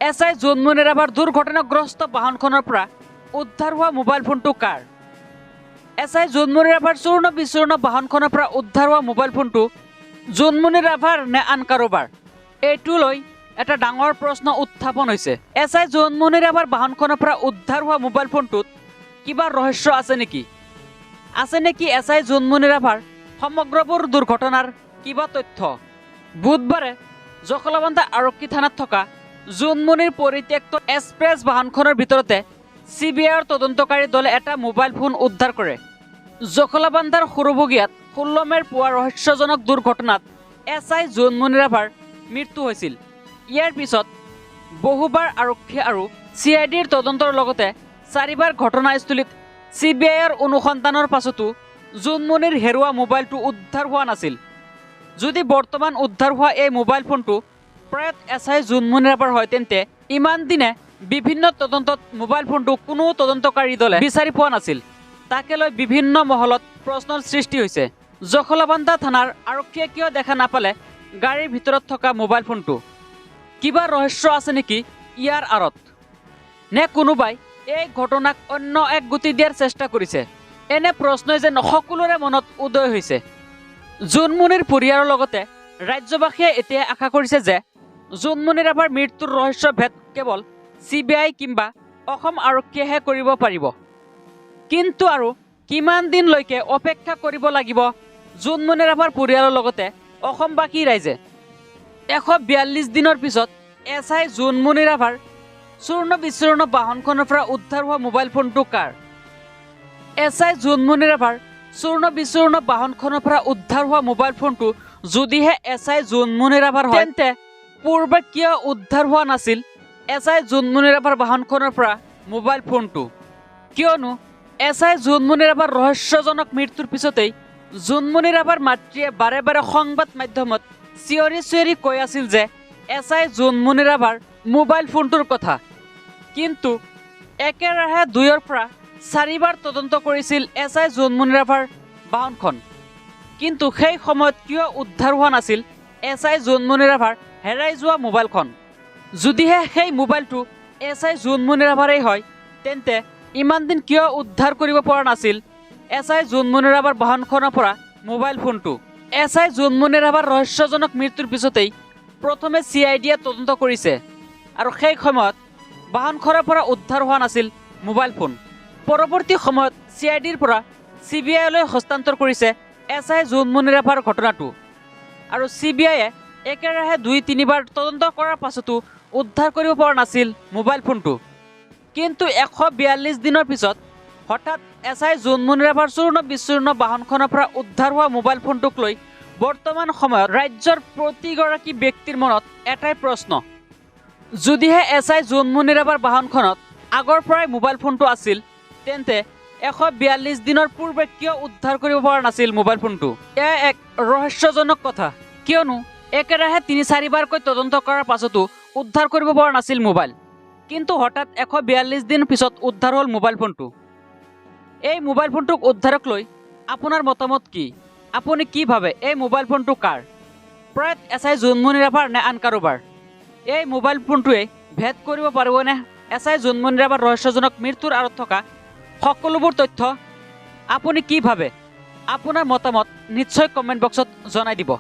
SI Jonmoni ৰাভাৰ দুৰ্ঘটনাগ্ৰস্ত বাহনখনৰ পৰা উদ্ধাৰ হোৱা মোবাইল ফোনটো কাৰ? SI জোনমণি ৰাভাৰ চূৰ্ণ বিচূৰ্ণ বাহনখনৰ পৰা উদ্ধাৰ হোৱা মোবাইল ফোনটো জোনমণি ৰাভাৰ নে আন কাৰোবাৰ? এইটো লৈ এটা ডাঙৰ প্ৰশ্ন উত্থাপন হৈছে। SI জোনমণি ৰাভাৰ বাহনখনৰ পৰা উদ্ধাৰ হোৱা মোবাইল ফোনটোত কিবা ৰহস্য আছে নেকি? আছে নেকি SI জোনমণি ৰাভাৰ সমগ্ৰবোৰ দুৰ্ঘটনাৰ কিবা তথ্য? বুধবাৰে জখলাবন্ধা আৰক্ষী থানাত থকা জোনমণিৰ পৰিত্যক্ত এক্সপ্ৰেছ বাহনখনৰ ভিতৰতে CBIৰ তদন্তকাৰী দলে এটা মোবাইল ফোন উদ্ধাৰ কৰে। জখলাবন্ধাৰ সৰুবগীয়াত 16 মেৰ পুৱা ৰহস্যজনক দুৰ্ঘটনাত SI জোনমণি ৰাভাৰ মৃত্যু হৈছিল। ইয়াৰ পিছত বহুবাৰ আৰক্ষী আৰু CIDৰ তদন্তৰ লগতে 4বাৰ ঘটনাস্থলীত CBIৰ অনুসন্ধানৰ পাছতো জোনমণিৰ হেৰুৱা মোবাইলটো উদ্ধাৰ হোৱা নাছিল। যদি বৰ্তমান উদ্ধাৰ হোৱা এই মোবাইল ফোনটো প্ৰয়াত SI জোনমণি ৰাভাৰ হয়, তেন্তে ইমান দিনে বিভিন্ন তদন্তত মোবাইল ফোনটো কোনো তদন্তকাৰী দলে বিচাৰি পোৱা নাছিল। তাকে লৈ বিভিন্ন মহলত প্ৰশ্নৰ সৃষ্টি হৈছে। জখলাবন্ধা থানাৰ আৰক্ষীয়ে কিয় দেখা নাপালে গাড়ীৰ ভিতৰত থকা মোবাইল ফোনটো? কিবা ৰহস্য আছে নেকি ইয়াৰ আঁৰত? নে কোনোবাই এই ঘটনাক অন্য এক গতি দিয়াৰ চেষ্টা কৰিছে? এনে প্ৰশ্নই যেন সকলোৰে মনত উদয় হৈছে। জোনমণিৰ পৰিয়ালৰ লগতে ৰাজ্যবাসীয়ে এতিয়া আশা কৰিছে যে জোনমণি ৰাভাৰ মৃত্যুৰ ৰহস্য ভেদ কেৱল CBI কিংবা অসম আৰক্ষীয়েহে কৰিব পাৰিব। কিন্তু আৰু কিমান দিনলৈকে অপেক্ষা কৰিব লাগিব জোনমণি ৰাভাৰ পৰিয়ালৰ লগতে অসমবাসী ৰাইজে? 142 দিনৰ পিছত SI জোনমণি ৰাভাৰ চূৰ্ণ বিচূৰ্ণ বাহনখনৰ পৰা উদ্ধাৰ হোৱা মোবাইল ফোনটো কাৰ? SI জোনমণি ৰাভাৰ চূৰ্ণ বিচূৰ্ণ বাহনখনৰ পৰা উদ্ধাৰ হোৱা মোবাইল ফোনটো যদিহে SI জোনমণি ৰাভাৰ হয়, তেন্তে পূৰ্বে কিয় উদ্ধাৰ হোৱা নাছিল SI জোনমণি ৰাভাৰ বাহনখনৰ পৰা মোবাইল ফোনটো? কিয়নো SI জোনমণি ৰাভাৰ ৰহস্যজনক মৃত্যুৰ পিছতেই জোনমণি ৰাভাৰ মাতৃয়ে বাৰে বাৰে সংবাদ মাধ্যমত চিঞৰি চিঞৰি কৈ আছিল যে SI জোনমণি ৰাভাৰ মোবাইল ফোনটোৰ কথা। কিন্তু একেৰাহে 2ৰ পৰা 4বাৰ তদন্ত কৰিছিল SI জোনমণি ৰাভাৰ বাহনখন। কিন্তু সেই সময়ত কিয় উদ্ধাৰ হোৱা নাছিল SI জোনমণি ৰাভাৰ হেৰাই যোৱা মোবাইলখন? যদিহে সেই মোবাইলটো SI জোনমণি ৰাভাৰেই হয়, তেন্তে ইমান দিন কিয় উদ্ধাৰ কৰিব পৰা নাছিল SI জোনমণি ৰাভাৰ বাহনখনৰ পৰা মোবাইল ফোনটো? SI জোনমণি ৰাভাৰ ৰহস্যজনক মৃত্যুৰ পিছতেই প্ৰথমে CIDয়ে তদন্ত কৰিছে আৰু সেই সময়ত বাহনখনৰ পৰা উদ্ধাৰ হোৱা নাছিল মোবাইল ফোন। পৰৱৰ্তী সময়ত CIDৰ পৰা CBIলৈ হস্তান্তৰ কৰিছে SI জোনমণি ৰাভাৰ ঘটনাটো আৰু CBIয়ে একেৰাহে 2-3বাৰ তদন্ত কৰাৰ পাছতো উদ্ধাৰ কৰিব পৰা নাছিল মোবাইল ফোনটো। কিন্তু 142 দিনৰ পিছত হঠাৎ SI জোনমণি ৰাভাৰ চূৰ্ণ বিচূৰ্ণ বাহনখনৰ পৰা উদ্ধাৰ হোৱা মোবাইল ফোনটোক লৈ বৰ্তমান সময়ত ৰাজ্যৰ প্ৰতিগৰাকী ব্যক্তিৰ মনত এটাই প্ৰশ্ন, যদিহে SI জোনমণি ৰাভাৰ বাহনখনত আগৰ পৰাই মোবাইল ফোনটো আছিল, তেন্তে 142 দিনৰ পূৰ্বে কিয় উদ্ধাৰ কৰিব পৰা নাছিল মোবাইল ফোনটো? এয়া এক ৰহস্যজনক কথা, কিয়নো একেৰাহে 3-4বাৰকৈ তদন্ত কৰাৰ পাছতো উদ্ধাৰ কৰিব পৰা নাছিল মোবাইল। কিন্তু হঠাৎ 142 দিন পিছত উদ্ধাৰ হ'ল মোবাইল ফোনটো। এই মোবাইল ফোনটোক উদ্ধাৰক লৈ আপোনাৰ মতামত কি? আপুনি কি ভাবে এই মোবাইল ফোনটো কাৰ? প্ৰয়াত SI জোনমণি ৰাভাৰ নে আন কাৰোবাৰ? এই মোবাইল ফোনটোৱে ভেদ কৰিব পাৰিবনে SI জোনমণি ৰাভাৰ ৰহস্যজনক মৃত্যুৰ আঁৰত থকা সকলোবোৰ তথ্য? আপুনি কি ভাবে? আপোনাৰ মতামত নিশ্চয় কমেণ্ট বক্সত জনাই দিব।